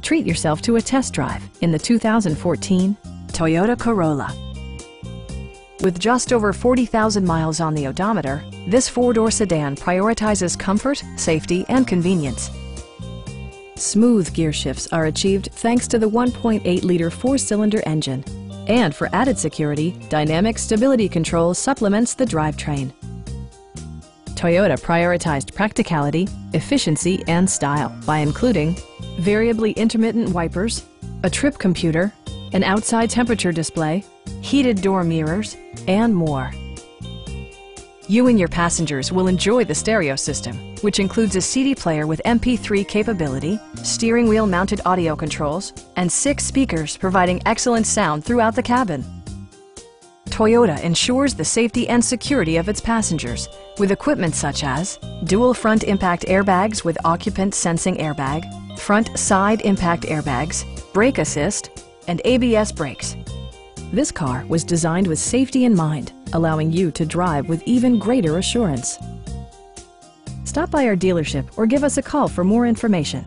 Treat yourself to a test drive in the 2014 Toyota Corolla. With just over 40,000 miles on the odometer, this four-door sedan prioritizes comfort, safety, and convenience. Smooth gear shifts are achieved thanks to the 1.8-liter four-cylinder engine. And for added security, dynamic stability control supplements the drivetrain. Toyota prioritized practicality, efficiency, and style by including variably intermittent wipers, a trip computer, an outside temperature display, heated door mirrors, and more. You and your passengers will enjoy the stereo system, which includes a CD player with MP3 capability, steering wheel mounted audio controls, and 6 speakers providing excellent sound throughout the cabin. Toyota ensures the safety and security of its passengers with equipment such as dual front impact airbags with occupant sensing airbag, front side impact airbags, brake assist, and ABS brakes. This car was designed with safety in mind, allowing you to drive with even greater assurance. Stop by our dealership or give us a call for more information.